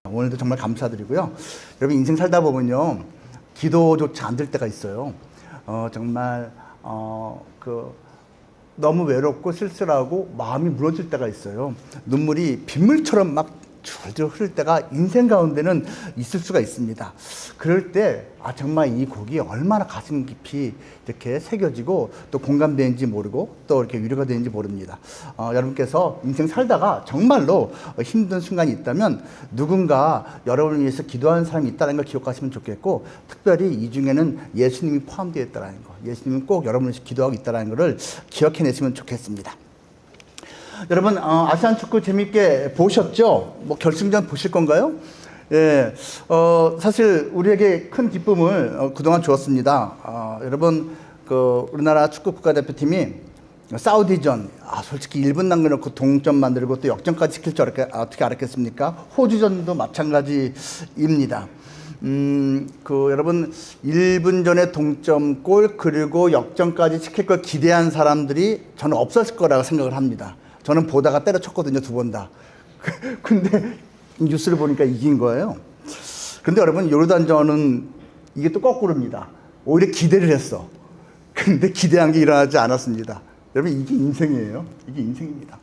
오늘도 정말 감사드리고요. 여러분 인생 살다 보면요, 기도조차 안 될 때가 있어요. 정말 너무 외롭고 쓸쓸하고 마음이 무너질 때가 있어요. 눈물이 빗물처럼 막 줄줄 흐를 때가 인생 가운데는 있을 수가 있습니다. 그럴 때 정말 이 곡이 얼마나 가슴 깊이 이렇게 새겨지고 또 공감되는지 모르고 또 이렇게 위로가 되는지 모릅니다. 여러분께서 인생 살다가 정말로 힘든 순간이 있다면 누군가 여러분을 위해서 기도하는 사람이 있다는 걸 기억하시면 좋겠고, 특별히 이 중에는 예수님이 포함되어 있다는 거, 예수님은 꼭 여러분을 위해서 기도하고 있다는 것을 기억해내시면 좋겠습니다. 여러분, 아시안 축구 재밌게 보셨죠? 결승전 보실 건가요? 예, 사실 우리에게 큰 기쁨을 그동안 주었습니다. 여러분, 우리나라 축구 국가대표팀이 사우디전, 솔직히 1분 남겨놓고 동점 만들고 또 역전까지 시킬 줄 어떻게 알았겠습니까? 호주전도 마찬가지입니다. 여러분, 1분 전에 동점골 그리고 역전까지 시킬 걸 기대한 사람들이 저는 없었을 거라고 생각을 합니다. 저는 보다가 때려쳤거든요, 2번 다. 근데 뉴스를 보니까 이긴 거예요. 근데 여러분, 요르단전은 이게 또 거꾸로입니다. 오히려 기대를 했어. 근데 기대한 게 일어나지 않았습니다. 여러분, 이게 인생이에요. 이게 인생입니다.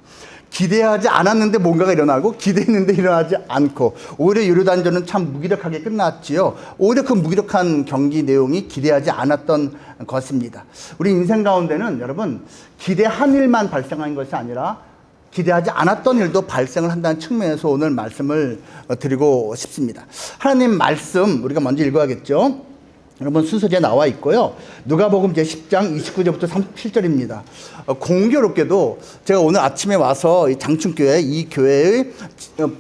기대하지 않았는데 뭔가가 일어나고, 기대했는데 일어나지 않고, 오히려 요르단전은 참 무기력하게 끝났지요. 오히려 그 무기력한 경기 내용이 기대하지 않았던 것입니다. 우리 인생 가운데는 여러분, 기대한 일만 발생한 것이 아니라 기대하지 않았던 일도 발생을 한다는 측면에서 오늘 말씀을 드리고 싶습니다. 하나님 말씀 우리가 먼저 읽어야겠죠. 여러분, 순서지에 나와 있고요. 누가복음 제10장 29절부터 37절입니다. 공교롭게도 제가 오늘 아침에 와서 이 장충교회, 이 교회의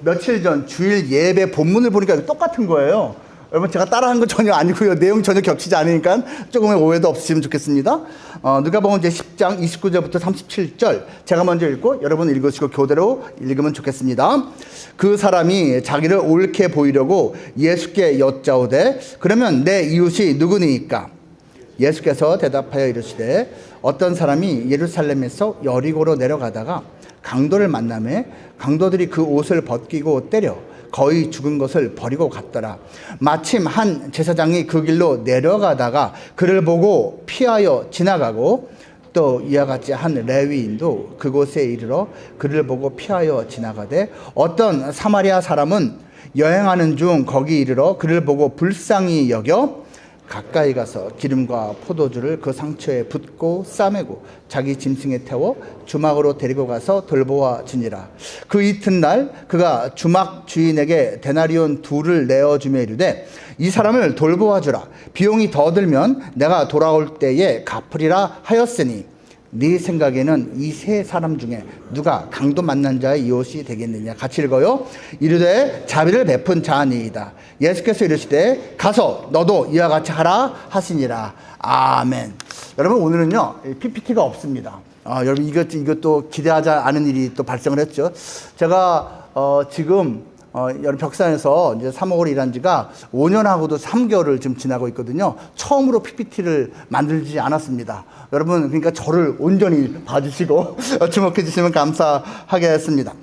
며칠 전 주일 예배 본문을 보니까 똑같은 거예요. 여러분, 제가 따라한 건 전혀 아니고요. 내용 전혀 겹치지 않으니까 조금의 오해도 없으시면 좋겠습니다. 누가복음 제10장 29절부터 37절 제가 먼저 읽고 여러분 읽으시고 교대로 읽으면 좋겠습니다. 그 사람이 자기를 옳게 보이려고 예수께 여짜오되 그러면 내 이웃이 누구니까? 예수께서 대답하여 이르시되 어떤 사람이 예루살렘에서 여리고로 내려가다가 강도를 만나매 강도들이 그 옷을 벗기고 때려 거의 죽은 것을 버리고 갔더라. 마침 한 제사장이 그 길로 내려가다가 그를 보고 피하여 지나가고 또 이와 같이 한 레위인도 그곳에 이르러 그를 보고 피하여 지나가되 어떤 사마리아 사람은 여행하는 중 거기 이르러 그를 보고 불쌍히 여겨 가까이 가서 기름과 포도주를 그 상처에 붓고 싸매고 자기 짐승에 태워 주막으로 데리고 가서 돌보아 주니라. 그 이튿날 그가 주막 주인에게 데나리온 2를 내어주며 이르되 이 사람을 돌보아 주라. 비용이 더 들면 내가 돌아올 때에 갚으리라 하였으니 네 생각에는 이 세 사람 중에 누가 강도 만난 자의 이웃이 되겠느냐. 같이 읽어요. 이르되 자비를 베푼 자니이다. 예수께서 이르시되 가서 너도 이와 같이 하라 하시니라. 아멘. 여러분, 오늘은요 PPT가 없습니다. 여러분, 이것도 기대하지 않은 일이 또 발생을 했죠. 제가 지금 여러분 벽산에서 이제 사목으로 일한 지가 5년하고도 3개월을 지금 지나고 있거든요. 처음으로 PPT를 만들지 않았습니다. 여러분, 그러니까 저를 온전히 봐주시고 주목해 주시면 감사하겠습니다.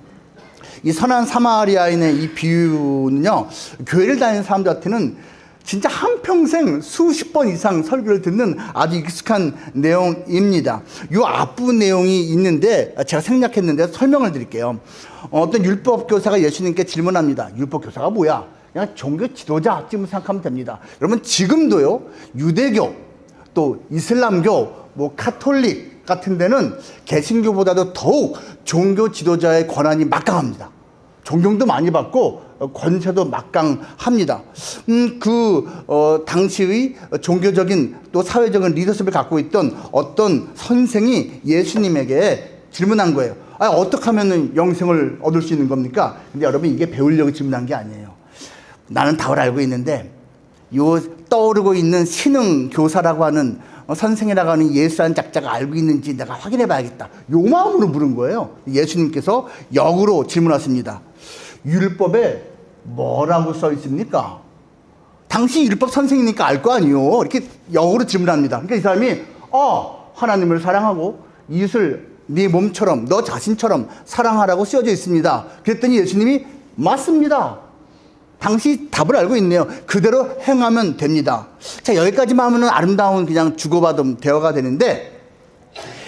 이 선한 사마리아인의 이 비유는요, 교회를 다니는 사람들한테는 진짜 한평생 수십 번 이상 설교를 듣는 아주 익숙한 내용입니다. 이 앞부분 내용이 있는데 제가 생략했는데 설명을 드릴게요. 어떤 율법 교사가 예수님께 질문합니다. 율법 교사가 뭐야? 그냥 종교 지도자 지금 생각하면 됩니다. 여러분, 지금도요 유대교 또 이슬람교 카톨릭 같은 데는 개신교보다도 더욱 종교 지도자의 권한이 막강합니다. 존경도 많이 받고 권세도 막강합니다. 당시의 종교적인 또 사회적인 리더십을 갖고 있던 어떤 선생이 예수님에게 질문한 거예요. 어떻게 하면 영생을 얻을 수 있는 겁니까? 근데 여러분, 이게 배우려고 질문한 게 아니에요. 나는 답을 알고 있는데 요 떠오르고 있는 신흥 교사라고 하는 선생이라고 하는 예수라는 작자가 알고 있는지 내가 확인해 봐야겠다. 요 마음으로 물은 거예요. 예수님께서 역으로 질문하십니다. 율법에 뭐라고 써 있습니까? 당신 율법 선생이니까 알 거 아니요. 이렇게 역으로 질문합니다. 그러니까 이 사람이 하나님을 사랑하고 이웃을 네 몸처럼 너 자신처럼 사랑하라고 쓰여져 있습니다. 그랬더니 예수님이 맞습니다. 당시 답을 알고 있네요. 그대로 행하면 됩니다. 자, 여기까지만 하면은 아름다운 그냥 주고받음 대화가 되는데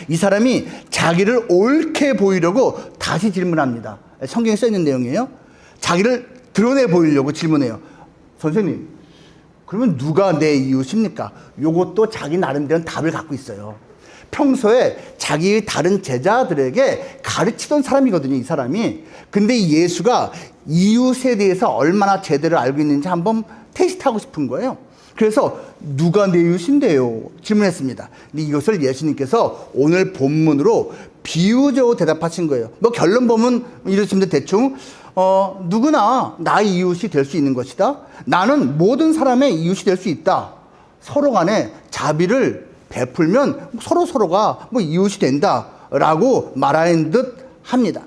이 사람이 자기를 옳게 보이려고 다시 질문합니다. 성경에 써 있는 내용이에요. 자기를 드러내 보이려고 질문해요. 선생님, 그러면 누가 내 이웃입니까? 요것도 자기 나름대로 답을 갖고 있어요. 평소에 자기 다른 제자들에게 가르치던 사람이거든요, 이 사람이. 근데 예수가 이웃에 대해서 얼마나 제대로 알고 있는지 한번 테스트하고 싶은 거예요. 그래서 누가 내 이웃인데요? 질문했습니다. 근데 이것을 예수님께서 오늘 본문으로 비유적으로 대답하신 거예요. 뭐 결론 보면 이렇습니다. 대충 누구나 나의 이웃이 될 수 있는 것이다. 나는 모든 사람의 이웃이 될 수 있다. 서로 간에 자비를 베풀면 서로가 뭐 이웃이 된다라고 말하는 듯 합니다.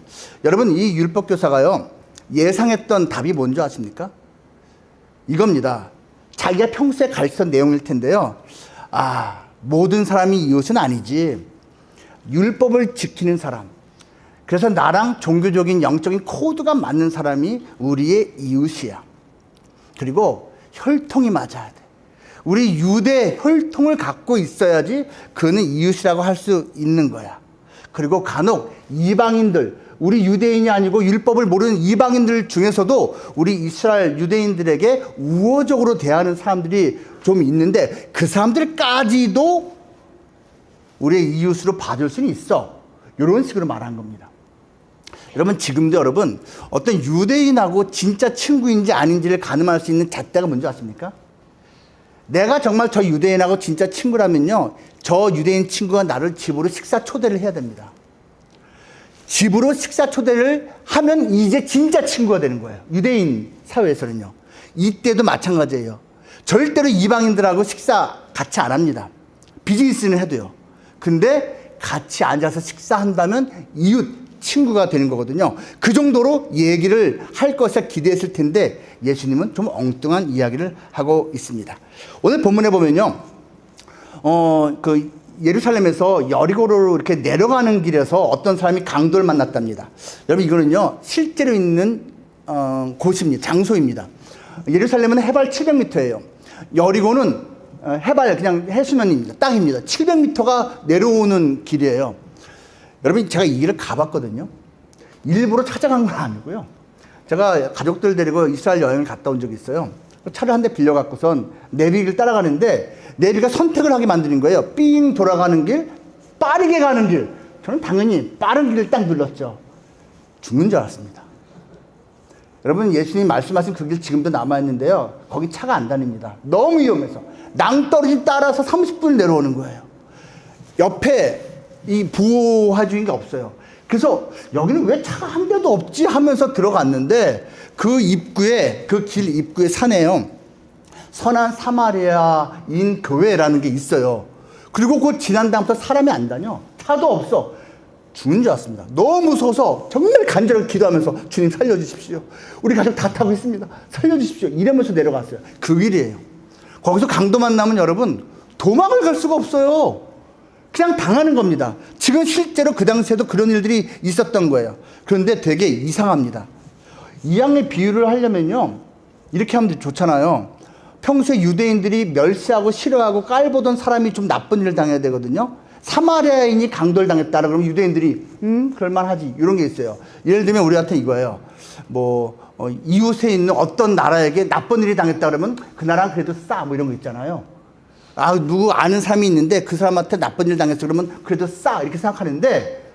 여러분, 이 율법교사가요, 예상했던 답이 뭔지 아십니까? 이겁니다. 자기가 평소에 가르치던 내용일 텐데요. 모든 사람이 이웃은 아니지. 율법을 지키는 사람. 그래서 나랑 종교적인 영적인 코드가 맞는 사람이 우리의 이웃이야. 그리고 혈통이 맞아야 돼. 우리 유대 혈통을 갖고 있어야지 그는 이웃이라고 할 수 있는 거야. 그리고 간혹 이방인들, 우리 유대인이 아니고 율법을 모르는 이방인들 중에서도 우리 이스라엘 유대인들에게 우호적으로 대하는 사람들이 좀 있는데 그 사람들까지도 우리의 이웃으로 봐줄 수는 있어. 이런 식으로 말한 겁니다. 여러분, 지금도 여러분 어떤 유대인하고 진짜 친구인지 아닌지를 가늠할 수 있는 잣대가 뭔지 아십니까? 내가 정말 저 유대인하고 진짜 친구라면요, 저 유대인 친구가 나를 집으로 식사 초대를 해야 됩니다. 집으로 식사 초대를 하면 이제 진짜 친구가 되는 거예요. 유대인 사회에서는요. 이때도 마찬가지예요. 절대로 이방인들하고 식사 같이 안 합니다. 비즈니스는 해도요. 근데 같이 앉아서 식사한다면 이웃, 친구가 되는 거거든요. 그 정도로 얘기를 할 것을 기대했을 텐데 예수님은 좀 엉뚱한 이야기를 하고 있습니다. 오늘 본문에 보면요, 예루살렘에서 여리고로 이렇게 내려가는 길에서 어떤 사람이 강도를 만났답니다. 여러분, 이거는요, 실제로 있는 곳입니다. 장소입니다. 예루살렘은 해발 700m예요. 여리고는 해발 그냥 해수면입니다. 땅입니다. 700m가 내려오는 길이에요. 여러분, 제가 이 길을 가봤거든요. 일부러 찾아간 건 아니고요. 제가 가족들 데리고 이스라엘 여행을 갔다 온 적이 있어요. 차를 한 대 빌려갖고선 내비를 따라가는데 내비가 선택을 하게 만드는 거예요. 삥 돌아가는 길, 빠르게 가는 길. 저는 당연히 빠른 길을 딱 눌렀죠. 죽는 줄 알았습니다. 여러분, 예수님 말씀하신 그 길 지금도 남아있는데요. 거기 차가 안 다닙니다. 너무 위험해서. 낭떠러지 따라서 30분 내려오는 거예요. 옆에 이 보호해주는 게 없어요. 그래서 여기는 왜 차가 한 대도 없지 하면서 들어갔는데 그 입구에, 그 길 입구에 산에요, 선한 사마리아인 교회라는 게 있어요. 그리고 그 지난 다음부터 사람이 안 다녀. 차도 없어. 죽는 줄 알았습니다. 너무 무서워서 정말 간절하게 기도하면서 주님 살려주십시오. 우리 가족 다 타고 있습니다. 살려주십시오. 이러면서 내려갔어요. 그 길이에요. 거기서 강도 만나면 여러분 도망을 갈 수가 없어요. 그냥 당하는 겁니다. 지금 실제로 그 당시에도 그런 일들이 있었던 거예요. 그런데 되게 이상합니다. 이왕의 비유를 하려면요, 이렇게 하면 좋잖아요. 평소에 유대인들이 멸시하고 싫어하고 깔보던 사람이 좀 나쁜 일을 당해야 되거든요. 사마리아인이 강도를 당했다 그러면 유대인들이 그럴만하지, 이런 게 있어요. 예를 들면 우리한테 이거예요. 이웃에 있는 어떤 나라에게 나쁜 일이 당했다 그러면 그 나라는 그래도 싸, 뭐 이런 거 있잖아요. 누구 아는 사람이 있는데 그 사람한테 나쁜 일 당했어 그러면 그래도 싸, 이렇게 생각하는데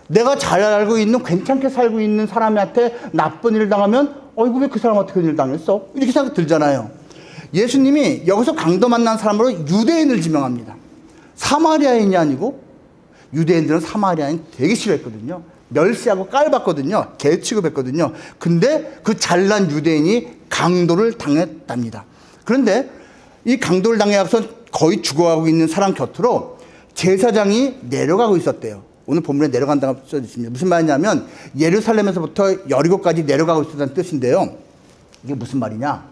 내가 잘 알고 있는, 괜찮게 살고 있는 사람한테 나쁜 일을 당하면 어이구, 왜 그 사람한테 그런 일을 당했어? 이렇게 생각 들잖아요. 예수님이 여기서 강도 만난 사람으로 유대인을 지명합니다. 사마리아인이 아니고, 유대인들은 사마리아인 되게 싫어했거든요. 멸시하고 깔봤거든요. 개 취급했거든요. 근데 그 잘난 유대인이 강도를 당했답니다. 그런데 이 강도를 당해서 거의 죽어가고 있는 사람 곁으로 제사장이 내려가고 있었대요. 오늘 본문에 내려간다고 써있습니다. 무슨 말이냐면 예루살렘에서부터 여리고까지 내려가고 있었다는 뜻인데요. 이게 무슨 말이냐?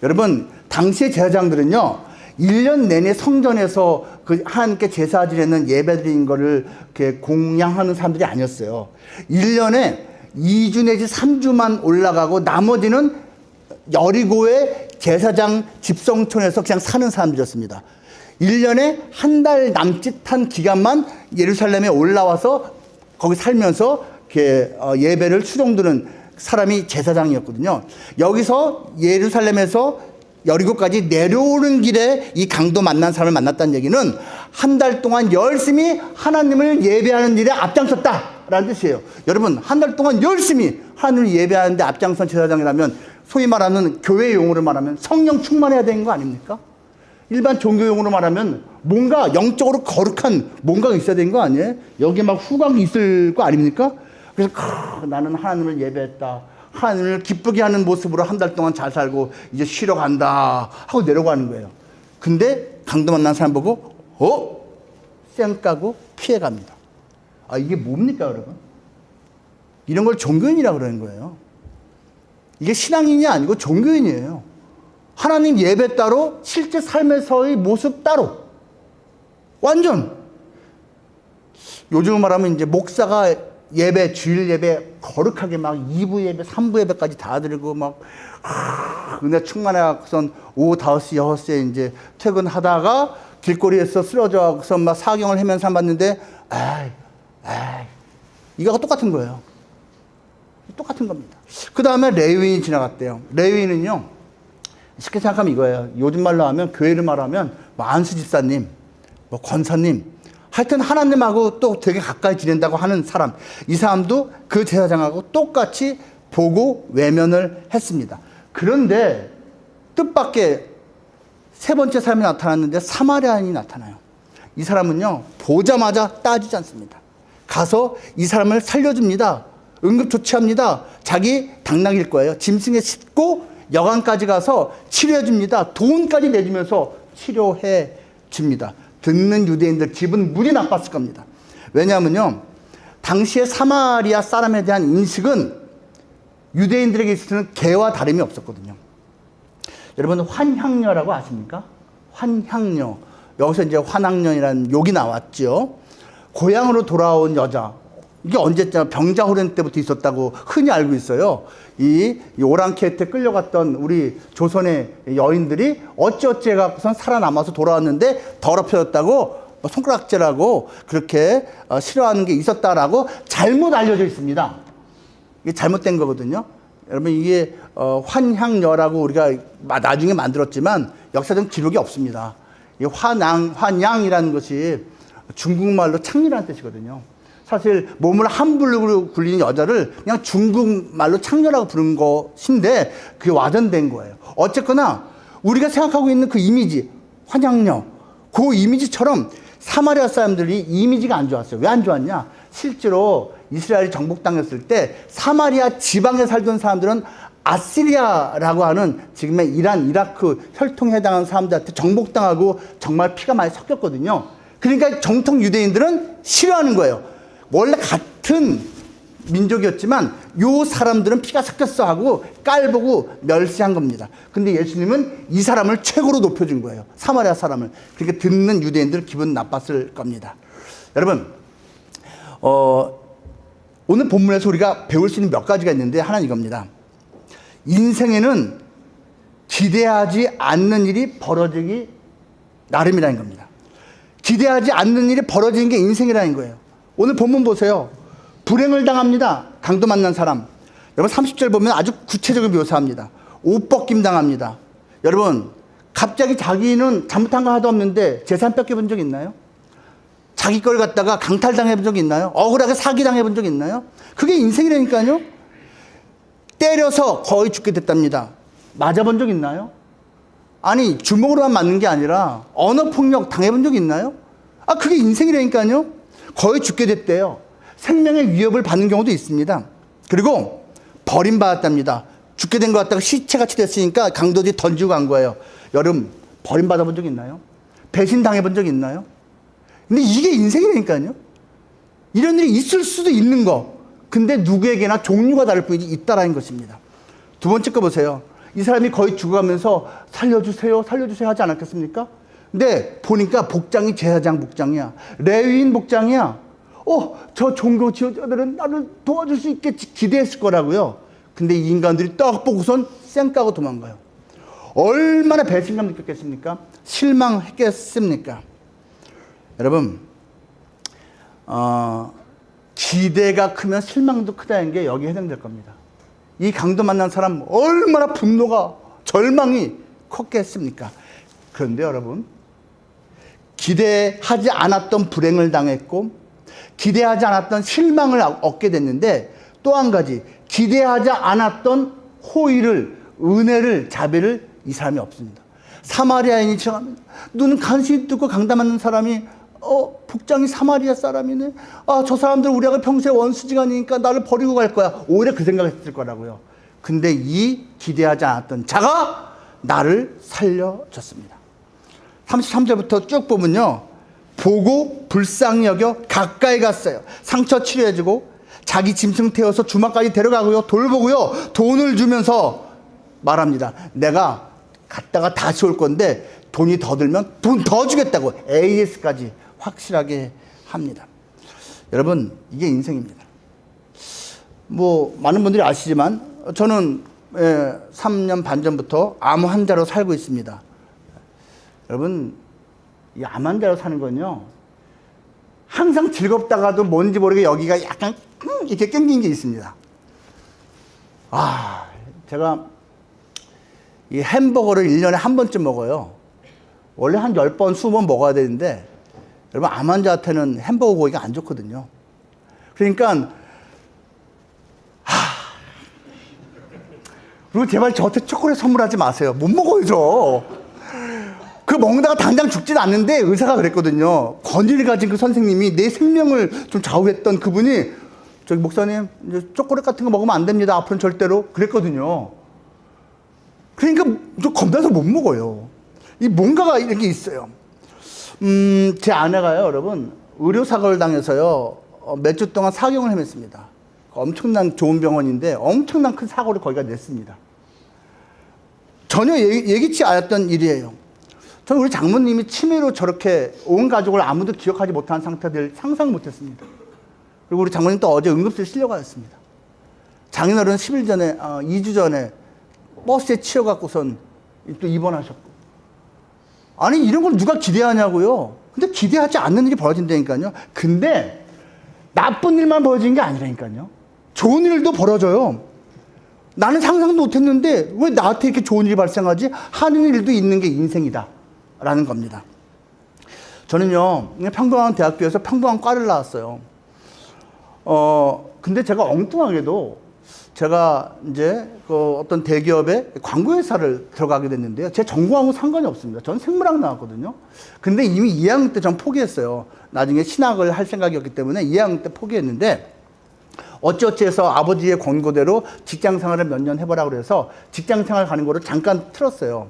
여러분, 당시의 제사장들은요, 1년 내내 성전에서 그 하나님께 제사 지내는 예배 드리는 거를 이렇게 공양하는 사람들이 아니었어요. 1년에 2주 내지 3주만 올라가고 나머지는 여리고의 제사장 집성촌에서 그냥 사는 사람들이었습니다. 1년에 한 달 남짓한 기간만 예루살렘에 올라와서 거기 살면서 이렇게 예배를 수종드는 사람이 제사장이었거든요. 여기서 예루살렘에서 여리고까지 내려오는 길에 이 강도 만난 사람을 만났다는 얘기는 한 달 동안 열심히 하나님을 예배하는 일에 앞장섰다라는 뜻이에요. 여러분, 한 달 동안 열심히 하나님을 예배하는데 앞장선 제사장이라면 소위 말하는 교회 용어로 말하면 성령 충만해야 되는 거 아닙니까? 일반 종교 용어로 말하면 뭔가 영적으로 거룩한 뭔가가 있어야 되는 거 아니에요? 여기에 막 후광이 있을 거 아닙니까? 그래서 나는 하나님을 예배했다. 하나님을 기쁘게 하는 모습으로 한 달 동안 잘 살고 이제 쉬러 간다 하고 내려가는 거예요. 근데 강도 만난 사람 보고 쌩 까고 피해갑니다. 아, 이게 뭡니까 여러분? 이런 걸 종교인이라고 그러는 거예요. 이게 신앙인이 아니고 종교인이에요. 하나님 예배 따로 실제 삶에서의 모습 따로 완전. 요즘 말하면 이제 목사가 예배, 주일 예배 거룩하게 막 2부 예배, 3부 예배까지 다 드리고 막 은혜 충만해갖고선 오후 5시, 6시에 이제 퇴근하다가 길거리에서 쓰러져서 막 사경을 헤면서 봤는데 이거가 똑같은 거예요. 똑같은 겁니다. 그 다음에 레위인이 지나갔대요. 레위인은요, 쉽게 생각하면 이거예요. 요즘 말로 하면, 교회를 말하면 뭐 안수 집사님, 뭐 권사님, 하여튼 하나님하고 또 되게 가까이 지낸다고 하는 사람, 이 사람도 그 제사장하고 똑같이 보고 외면을 했습니다. 그런데 뜻밖의 세 번째 사람이 나타났는데 사마리아인이 나타나요. 이 사람은요, 보자마자 따지지 않습니다. 가서 이 사람을 살려줍니다. 응급조치합니다. 자기 당나귀일 거예요. 짐승에 싣고 여관까지 가서 치료해줍니다. 돈까지 내주면서 치료해 줍니다. 듣는 유대인들 기분 무지 나빴을 겁니다. 왜냐하면요, 당시에 사마리아 사람에 대한 인식은 유대인들에게 있어서는 개와 다름이 없었거든요. 여러분, 환향녀라고 아십니까? 환향녀. 여기서 이제 환학년이라는 욕이 나왔죠. 고향으로 돌아온 여자. 이게 언제쯤 병자호련 때부터 있었다고 흔히 알고 있어요. 이 오랑캐한테 끌려갔던 우리 조선의 여인들이 어찌어찌 해갖고선 살아남아서 돌아왔는데 더럽혀졌다고 손가락질하고 그렇게 싫어하는 게 있었다라고 잘못 알려져 있습니다. 이게 잘못된 거거든요. 여러분, 이게 환향녀라고 우리가 나중에 만들었지만 역사적 기록이 없습니다. 이 환양이라는 것이 중국말로 창녀라는 뜻이거든요. 사실 몸을 함부로 굴리는 여자를 그냥 중국말로 창녀라고 부른 것인데 그게 와전된 거예요. 어쨌거나 우리가 생각하고 있는 그 이미지, 환양녀, 그 이미지처럼 사마리아 사람들이 이미지가 안 좋았어요. 왜 안 좋았냐? 실제로 이스라엘이 정복당했을 때 사마리아 지방에 살던 사람들은 아시리아라고 하는 지금의 이란, 이라크 혈통에 해당하는 사람들한테 정복당하고 정말 피가 많이 섞였거든요. 그러니까 정통 유대인들은 싫어하는 거예요. 원래 같은 민족이었지만 요 사람들은 피가 섞였어 하고 깔보고 멸시한 겁니다. 근데 예수님은 이 사람을 최고로 높여준 거예요. 사마리아 사람을. 그러니까 듣는 유대인들 기분 나빴을 겁니다. 여러분, 오늘 본문에서 우리가 배울 수 있는 몇 가지가 있는데 하나는 이겁니다. 인생에는 기대하지 않는 일이 벌어지기 나름이라는 겁니다. 기대하지 않는 일이 벌어지는 게 인생이라는 거예요. 오늘 본문 보세요. 불행을 당합니다. 강도 만난 사람. 여러분 30절 보면 아주 구체적으로 묘사합니다. 옷 벗김 당합니다. 여러분, 갑자기 자기는 잘못한 거 하나도 없는데 재산 뺏겨본 적 있나요? 자기 걸 갖다가 강탈당해 본 적 있나요? 억울하게 사기당해 본 적 있나요? 그게 인생이라니까요. 때려서 거의 죽게 됐답니다. 맞아본 적 있나요? 아니, 주먹으로만 맞는 게 아니라 언어폭력 당해본 적 있나요? 아, 그게 인생이라니까요. 거의 죽게 됐대요. 생명의 위협을 받는 경우도 있습니다. 그리고 버림받았답니다. 죽게 된 것 같다가 시체같이 됐으니까 강도들이 던지고 간 거예요. 여러분, 버림받아본 적 있나요? 배신당해본 적 있나요? 근데 이게 인생이라니까요. 이런 일이 있을 수도 있는 거. 근데 누구에게나 종류가 다를 뿐이지 있다라는 것입니다. 두 번째 거 보세요. 이 사람이 거의 죽어가면서 살려주세요, 살려주세요 하지 않았겠습니까? 근데 보니까 복장이 제사장 복장이야. 레위인 복장이야. 저 종교 지도자들은 나를 도와줄 수 있겠지 기대했을 거라고요. 근데 이 인간들이 딱 보고선 쌩 까고 도망가요. 얼마나 배신감 느꼈겠습니까? 실망했겠습니까? 여러분, 기대가 크면 실망도 크다는 게 여기에 해당될 겁니다. 이 강도 만난 사람 얼마나 분노가, 절망이 컸겠습니까? 그런데 여러분, 기대하지 않았던 불행을 당했고 기대하지 않았던 실망을 얻게 됐는데, 또 한 가지 기대하지 않았던 호의를, 은혜를, 자비를 이 사람이 없습니다. 사마리아인이 지나가면 눈은 간신히 뜨고 강도 만난 사람이 복장이 사마리아 사람이네. 저 사람들 우리하고 평소에 원수지간이니까 나를 버리고 갈 거야. 오히려 그 생각했을 거라고요. 근데 이 기대하지 않았던 자가 나를 살려줬습니다. 33절부터 쭉 보면요. 보고 불쌍히 여겨 가까이 갔어요. 상처 치료해주고 자기 짐승 태워서 주막까지 데려가고요. 돌보고요. 돈을 주면서 말합니다. 내가 갔다가 다시 올 건데 돈이 더 들면 돈 더 주겠다고 AS까지 확실하게 합니다. 여러분, 이게 인생입니다. 많은 분들이 아시지만 저는 3년 반 전부터 암 환자로 살고 있습니다. 여러분, 이 암 환자로 사는 건요, 항상 즐겁다가도 뭔지 모르게 여기가 약간 이렇게 땡긴 게 있습니다. 제가 이 햄버거를 1년에 한 번쯤 먹어요. 원래 한 10번, 20번 먹어야 되는데, 여러분, 암 환자한테는 햄버거 고기가 안 좋거든요. 그러니까, 그리고 제발 저한테 초콜릿 선물하지 마세요. 못 먹어요, 저. 그 먹다가 당장 죽지는 않는데 의사가 그랬거든요. 권위를 가진 그 선생님이 내 생명을 좀 좌우했던 그분이, 저기 목사님, 이제 초콜릿 같은 거 먹으면 안 됩니다. 앞으로는 절대로. 그랬거든요. 그러니까 좀 겁나서 못 먹어요. 이 뭔가가 이런 게 있어요. 제 아내가요, 여러분, 의료사고를 당해서요, 몇 주 동안 사경을 헤맸습니다. 엄청난 좋은 병원인데 엄청난 큰 사고를 거기가 냈습니다. 전혀 예기치 않았던 일이에요. 저는 우리 장모님이 치매로 저렇게 온 가족을 아무도 기억하지 못한 상태들 상상 못했습니다. 그리고 우리 장모님 또 어제 응급실 실려가셨습니다. 장인어른 10일 전에, 2주 전에 버스에 치여갖고선 또 입원하셨고. 아니, 이런 걸 누가 기대하냐고요. 근데 기대하지 않는 일이 벌어진다니까요. 근데 나쁜 일만 벌어지는 게 아니라니까요. 좋은 일도 벌어져요. 나는 상상도 못했는데 왜 나한테 이렇게 좋은 일이 발생하지? 하는 일도 있는 게 인생이다 라는 겁니다. 저는요, 평범한 대학교에서 평범한 과를 나왔어요. 근데 제가 엉뚱하게도 제가 이제 어떤 대기업의 광고회사를 들어가게 됐는데요. 제 전공하고 상관이 없습니다. 전 생물학 나왔거든요. 근데 이미 2학년 때 전 포기했어요. 나중에 신학을 할 생각이었기 때문에 2학년 때 포기했는데, 어찌어찌해서 아버지의 권고대로 직장 생활을 몇 년 해보라고 그래서 직장 생활 가는 거를 잠깐 틀었어요.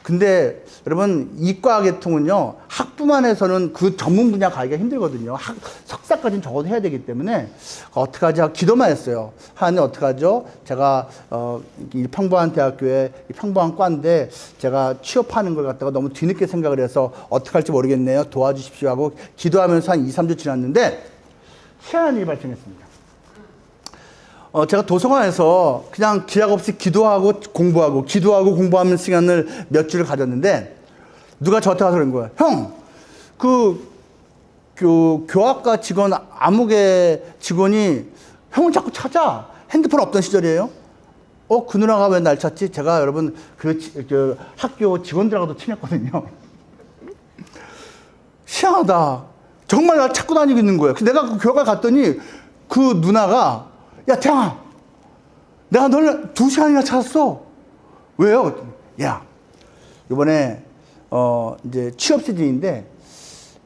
근데 여러분, 이과 계통은요, 학부만 해서는 그 전문 분야 가기가 힘들거든요. 석사까지는 적어도 해야 되기 때문에 어떡하지? 기도만 했어요. 하나님, 어떡하죠? 제가 이 평범한 대학교에 이 평범한 과인데 제가 취업하는 걸 갖다가 너무 뒤늦게 생각을 해서 어떡할지 모르겠네요. 도와주십시오 하고 기도하면서 한 2, 3주 지났는데 희한한 일이 발생했습니다. 제가 도서관에서 그냥 기약 없이 기도하고 공부하는 시간을 몇 주를 가졌는데, 누가 저한테 와서 그런 거예요. 형, 교학과 직원, 암흑의 직원이 형을 자꾸 찾아. 핸드폰 없던 시절이에요. 그 누나가 왜 날 찾지? 제가 여러분, 그 학교 직원들하고도 친했거든요. 희한하다. 정말 날 찾고 다니고 있는 거예요. 내가 그 교학과 갔더니 그 누나가, 야, 태양아, 내가 너를 2시간이나 찾았어. 왜요? 야, 이번에, 이제 취업 시즌인데,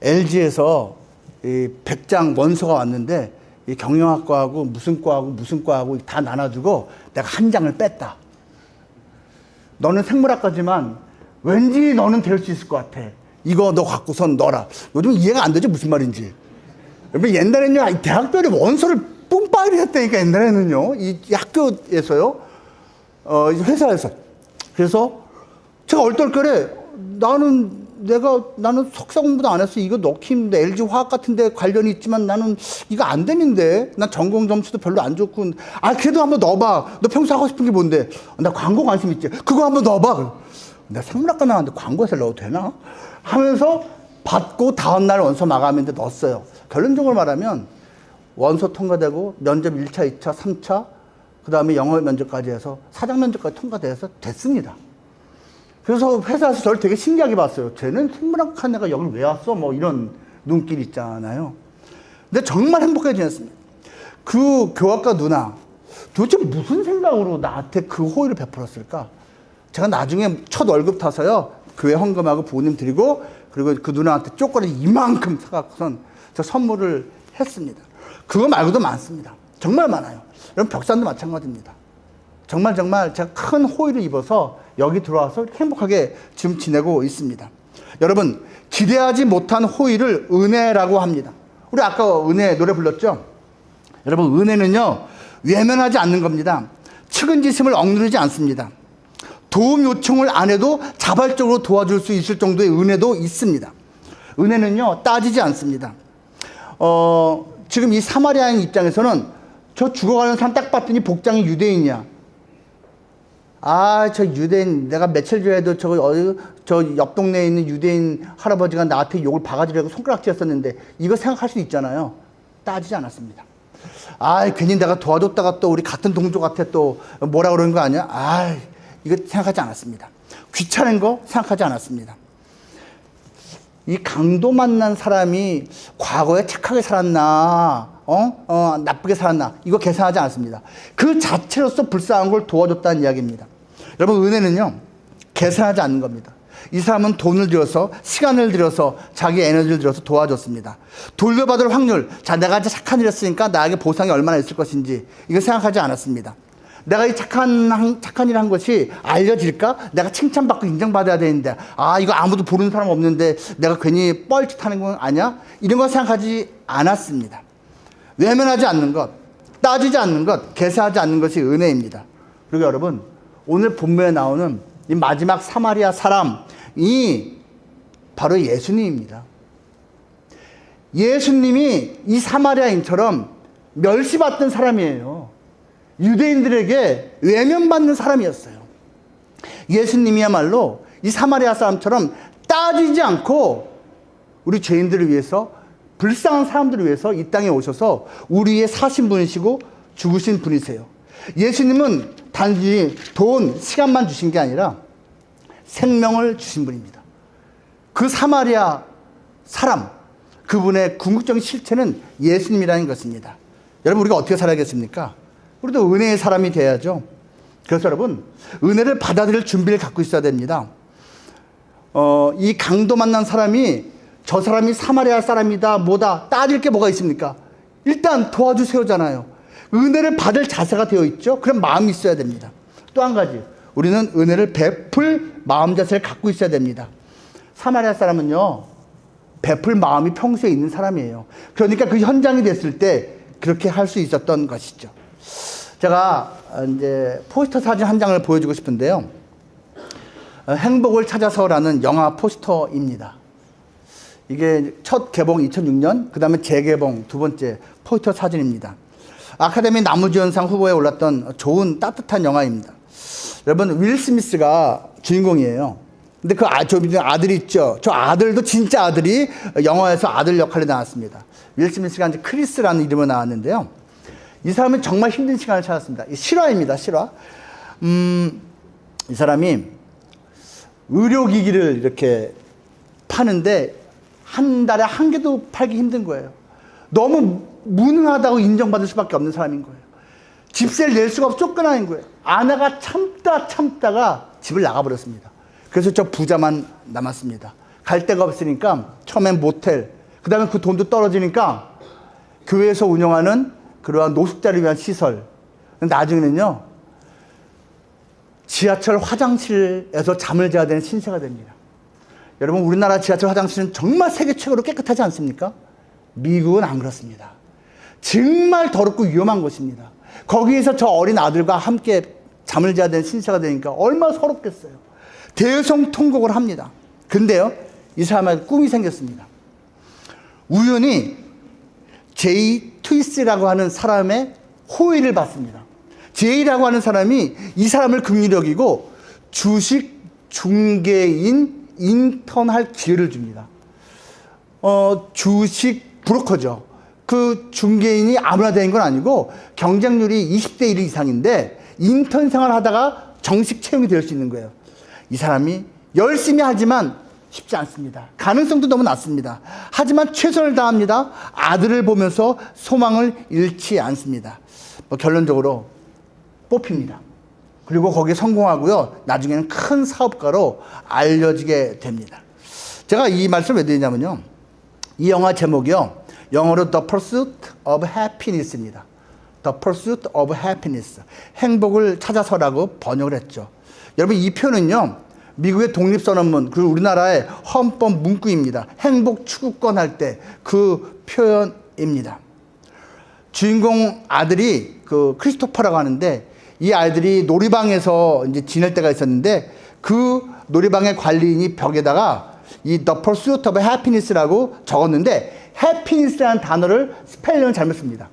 LG에서 이 100장 원서가 왔는데, 이 경영학과하고 무슨 과하고 다 나눠주고, 내가 한 장을 뺐다. 너는 생물학과지만, 왠지 너는 될 수 있을 것 같아. 이거 너 갖고선 넣어라. 요즘 이해가 안 되죠? 무슨 말인지. 옛날에는요, 대학별에 원서를 뿜빠이를 했다니까, 옛날에는요. 이 학교에서요. 회사에서. 그래서 제가 얼떨결에 나는 나는 석사 공부도 안 했어. 이거 넣기 힘든데, LG 화학 같은 데 관련이 있지만 나는 이거 안 되는데. 난 전공 점수도 별로 안 좋고. 그래도 한번 넣어봐. 너 평소 하고 싶은 게 뭔데? 나 광고 관심 있지. 그거 한번 넣어봐. 내가 생물학과 나왔는데 광고에서 넣어도 되나? 하면서 받고 다음날 원서 마감인데 넣었어요. 결론적으로 말하면 원서 통과되고 면접 1차, 2차, 3차, 그 다음에 영어 면접까지 해서 사장 면접까지 통과돼서 됐습니다. 그래서 회사에서 저를 되게 신기하게 봤어요. 쟤는 생물학한 애가 여기 왜 왔어? 뭐 이런 눈길 있잖아요. 근데 정말 행복하게 지냈습니다. 그 교학과 누나, 도대체 무슨 생각으로 나한테 그 호의를 베풀었을까? 제가 나중에 첫 월급 타서요, 교회 헌금하고 부모님 드리고, 그리고 그 누나한테 초콜릿 이만큼 사갖고선 저 선물을 했습니다. 그거 말고도 많습니다. 정말 많아요. 여러분, 벽산도 마찬가지입니다. 정말 제가 큰 호의를 입어서 여기 들어와서 행복하게 지금 지내고 있습니다. 여러분, 기대하지 못한 호의를 은혜라고 합니다. 우리 아까 은혜 노래 불렀죠? 여러분, 은혜는요, 외면하지 않는 겁니다. 측은지심을 억누르지 않습니다. 도움 요청을 안 해도 자발적으로 도와줄 수 있을 정도의 은혜도 있습니다. 은혜는요, 따지지 않습니다. 지금 이 사마리아인 입장에서는 저 죽어가는 사람 딱 봤더니 복장이 유대인이야. 저 유대인, 내가 며칠 전에도 저 옆 동네에 있는 유대인 할아버지가 나한테 욕을 바가지로 하고 손가락질했었는데, 이거 생각할 수 있잖아요. 따지지 않았습니다. 괜히 내가 도와줬다가 또 우리 같은 동족한테 또 뭐라 그러는 거 아니야? 이거 생각하지 않았습니다. 귀찮은 거 생각하지 않았습니다. 이 강도 만난 사람이 과거에 착하게 살았나, 나쁘게 살았나, 이거 계산하지 않습니다. 그 자체로서 불쌍한 걸 도와줬다는 이야기입니다. 여러분, 은혜는요, 계산하지 않는 겁니다. 이 사람은 돈을 들여서, 시간을 들여서, 자기 에너지를 들여서 도와줬습니다. 돌려받을 확률, 내가 이제 착한 일 했으니까 나에게 보상이 얼마나 있을 것인지, 이거 생각하지 않았습니다. 내가 이 착한 일 한 것이 알려질까? 내가 칭찬받고 인정받아야 되는데, 이거 아무도 모르는 사람 없는데 내가 괜히 뻘짓하는 건 아니야? 이런 거 생각하지 않았습니다. 외면하지 않는 것, 따지지 않는 것, 계산하지 않는 것이 은혜입니다. 그리고 여러분, 오늘 본문에 나오는 이 마지막 사마리아 사람이 바로 예수님입니다. 예수님이 이 사마리아인처럼 멸시받던 사람이에요. 유대인들에게 외면받는 사람이었어요. 예수님이야말로 이 사마리아 사람처럼 따지지 않고 우리 죄인들을 위해서, 불쌍한 사람들을 위해서 이 땅에 오셔서 우리의 사신 분이시고 죽으신 분이세요. 예수님은 단지 돈, 시간만 주신 게 아니라 생명을 주신 분입니다. 그 사마리아 사람, 그분의 궁극적인 실체는 예수님이라는 것입니다. 여러분, 우리가 어떻게 살아야겠습니까? 우리도 은혜의 사람이 돼야죠. 그래서 여러분, 은혜를 받아들일 준비를 갖고 있어야 됩니다. 이 강도 만난 사람이, 저 사람이 사마리아 사람이다, 뭐다, 따질 게 뭐가 있습니까? 일단 도와주세요잖아요. 은혜를 받을 자세가 되어 있죠. 그런 마음이 있어야 됩니다. 또 한 가지, 우리는 은혜를 베풀 마음 자세를 갖고 있어야 됩니다. 사마리아 사람은요, 베풀 마음이 평소에 있는 사람이에요. 그러니까 그 현장이 됐을 때 그렇게 할 수 있었던 것이죠. 제가 이제 포스터 사진 한 장을 보여주고 싶은데요. 행복을 찾아서라는 영화 포스터입니다. 이게 첫 개봉 2006년, 그 다음에 재개봉 두 번째 포스터 사진입니다. 아카데미 나무주연상 후보에 올랐던 좋은 따뜻한 영화입니다. 여러분, 윌 스미스가 주인공이에요. 근데 저 아들이 있죠. 저 아들도 진짜 아들이 영화에서 아들 역할에 나왔습니다. 윌 스미스가 이제 크리스라는 이름으로 나왔는데요. 이 사람은 정말 힘든 시간을 찾았습니다. 실화입니다, 실화. 이 사람이 의료기기를 이렇게 파는데 한 달에 한 개도 팔기 힘든 거예요. 너무 무능하다고 인정받을 수밖에 없는 사람인 거예요. 집세를 낼 수가 없어 쫓겨나는 거예요. 아내가 참다가 집을 나가버렸습니다. 그래서 저 부자만 남았습니다. 갈 데가 없으니까 처음엔 모텔, 그 다음에 그 돈도 떨어지니까 교회에서 운영하는 그러한 노숙자를 위한 시설, 나중에는요, 지하철 화장실에서 잠을 자야 되는 신세가 됩니다. 여러분, 우리나라 지하철 화장실은 정말 세계 최고로 깨끗하지 않습니까? 미국은 안 그렇습니다. 정말 더럽고 위험한 곳입니다. 거기에서 저 어린 아들과 함께 잠을 자야 되는 신세가 되니까 얼마나 서럽겠어요. 대성통곡을 합니다. 근데요, 이 사람한테 꿈이 생겼습니다. 우연히 제이 트위스라고 하는 사람의 호의를 받습니다. 제이라고 하는 사람이 이 사람을 긍휼히 여기고 주식 중개인 인턴할 기회를 줍니다. 주식 브로커죠. 그 중개인이 아무나 되는 건 아니고 경쟁률이 20대 1 이상인데 인턴 생활을 하다가 정식 채용이 될 수 있는 거예요. 이 사람이 열심히 하지만 쉽지 않습니다. 가능성도 너무 낮습니다. 하지만 최선을 다합니다. 아들을 보면서 소망을 잃지 않습니다. 결론적으로 뽑힙니다. 그리고 거기에 성공하고요. 나중에는 큰 사업가로 알려지게 됩니다. 제가 이 말씀을 왜 드리냐면요. 이 영화 제목이요. 영어로 The Pursuit of Happiness입니다. The Pursuit of Happiness. 행복을 찾아서라고 번역을 했죠. 여러분 이 표현은요. 미국의 독립선언문 그리고 우리나라의 헌법 문구입니다. 행복 추구권 할 때 그 표현입니다. 주인공 아들이 그 크리스토퍼라고 하는데 이 아이들이 놀이방에서 이제 지낼 때가 있었는데 그 놀이방의 관리인이 벽에다가 이 The Pursuit of Happiness라고 적었는데 happiness라는 단어를 스펠링을 잘못 씁니다.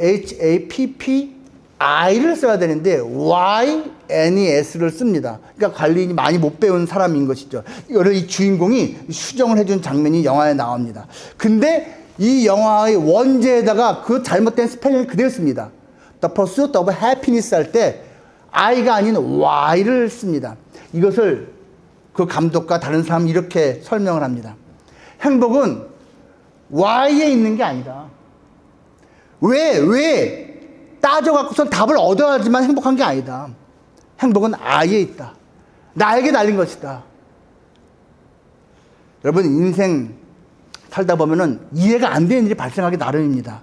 HAPPI를 써야 되는데 YNES를 씁니다. 그러니까 관리인이 많이 못 배운 사람인 것이죠. 이거를 이 주인공이 수정을 해준 장면이 영화에 나옵니다. 근데 이 영화의 원제에다가 그 잘못된 스펠링을 그대로 씁니다. The Pursuit of Happiness 할 때 I가 아닌 Y를 씁니다. 이것을 그 감독과 다른 사람이 이렇게 설명을 합니다. 행복은 Y에 있는 게 아니다. 왜 따져갖고선 답을 얻어야지만 행복한 게 아니다. 행복은 I에 있다. 나에게 달린 것이다. 여러분 인생 살다 보면은 이해가 안 되는 일이 발생하기 나름입니다.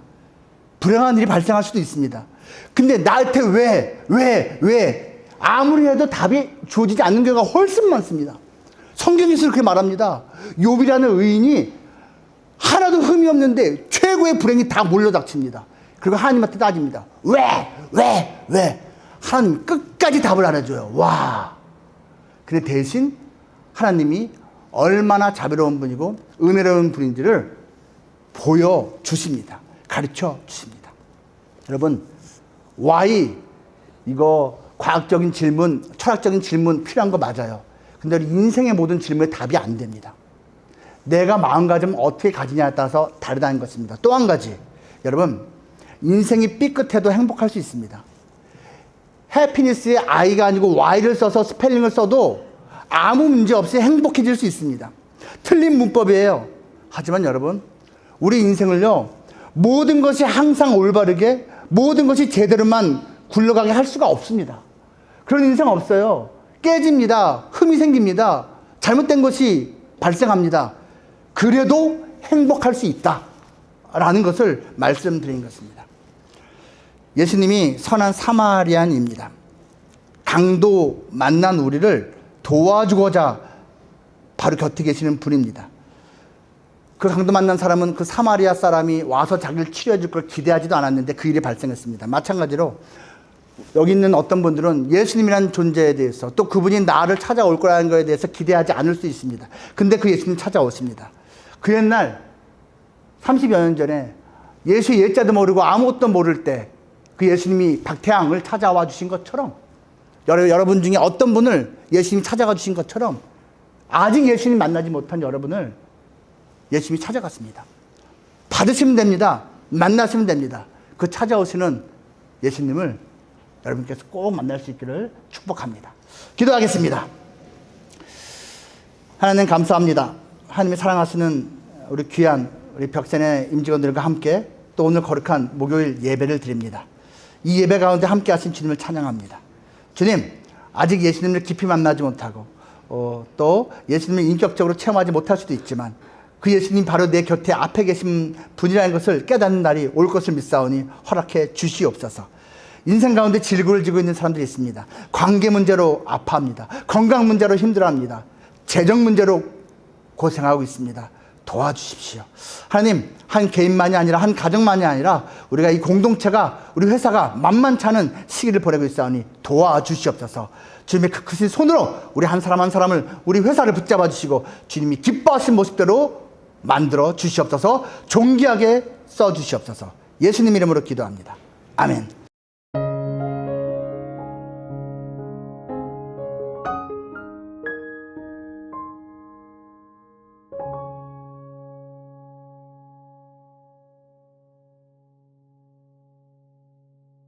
불행한 일이 발생할 수도 있습니다. 근데 나한테 왜 아무리 해도 답이 주어지지 않는 경우가 훨씬 많습니다. 성경에서 그렇게 말합니다. 욥이라는 의인이 하나도 흠이 없는데 최고의 불행이 다 몰려닥칩니다. 그리고 하나님한테 따집니다. 왜? 하나님 끝까지 답을 안 해줘요. 와. 근데 대신 하나님이 얼마나 자비로운 분이고 은혜로운 분인지를 보여주십니다. 가르쳐 주십니다. 여러분, why 이거 과학적인 질문, 철학적인 질문 필요한 거 맞아요. 근데 인생의 모든 질문에 답이 안 됩니다. 내가 마음가짐을 어떻게 가지냐에 따라서 다르다는 것입니다. 또 한 가지, 여러분, 인생이 삐끗해도 행복할 수 있습니다. 해피니스에 I가 아니고 Y를 써서 스펠링을 써도 아무 문제 없이 행복해질 수 있습니다. 틀린 문법이에요. 하지만 여러분, 우리 인생을요, 모든 것이 항상 올바르게, 모든 것이 제대로만 굴러가게 할 수가 없습니다. 그런 인생 없어요. 깨집니다. 흠이 생깁니다. 잘못된 것이 발생합니다. 그래도 행복할 수 있다. 라는 것을 말씀드린 것입니다. 예수님이 선한 사마리안입니다. 강도 만난 우리를 도와주고자 바로 곁에 계시는 분입니다. 그 강도 만난 사람은 그 사마리아 사람이 와서 자기를 치료해 줄 걸 기대하지도 않았는데 그 일이 발생했습니다. 마찬가지로 여기 있는 어떤 분들은 예수님이라는 존재에 대해서 또 그분이 나를 찾아올 거라는 것에 대해서 기대하지 않을 수 있습니다. 근데 그 예수님 찾아오십니다. 그 옛날 30여 년 전에 예수의 예자도 모르고 아무것도 모를 때 그 예수님이 박태양을 찾아와 주신 것처럼 여러분 중에 어떤 분을 예수님이 찾아가 주신 것처럼 아직 예수님 만나지 못한 여러분을 예수님이 찾아갔습니다. 받으시면 됩니다. 만나시면 됩니다. 그 찾아오시는 예수님을 여러분께서 꼭 만날 수 있기를 축복합니다. 기도하겠습니다. 하나님 감사합니다. 하나님이 사랑하시는 우리 귀한 우리 벽산의 임직원들과 함께 또 오늘 거룩한 목요일 예배를 드립니다. 이 예배 가운데 함께 하신 주님을 찬양합니다. 주님, 아직 예수님을 깊이 만나지 못하고 또 예수님을 인격적으로 체험하지 못할 수도 있지만 그 예수님 바로 내 곁에 앞에 계신 분이라는 것을 깨닫는 날이 올 것을 믿사오니 허락해 주시옵소서. 인생 가운데 질고를 지고 있는 사람들이 있습니다. 관계 문제로 아파합니다. 건강 문제로 힘들어합니다. 재정 문제로 고생하고 있습니다. 도와주십시오. 하나님, 한 개인만이 아니라 한 가정만이 아니라 우리가 이 공동체가 우리 회사가 만만치 않은 시기를 보내고 있사오니 도와주시옵소서. 주님의 그 크신 손으로 우리 한 사람 한 사람을, 우리 회사를 붙잡아 주시고 주님이 기뻐하신 모습대로 만들어 주시옵소서. 존귀하게 써 주시옵소서. 예수님 이름으로 기도합니다. 아멘.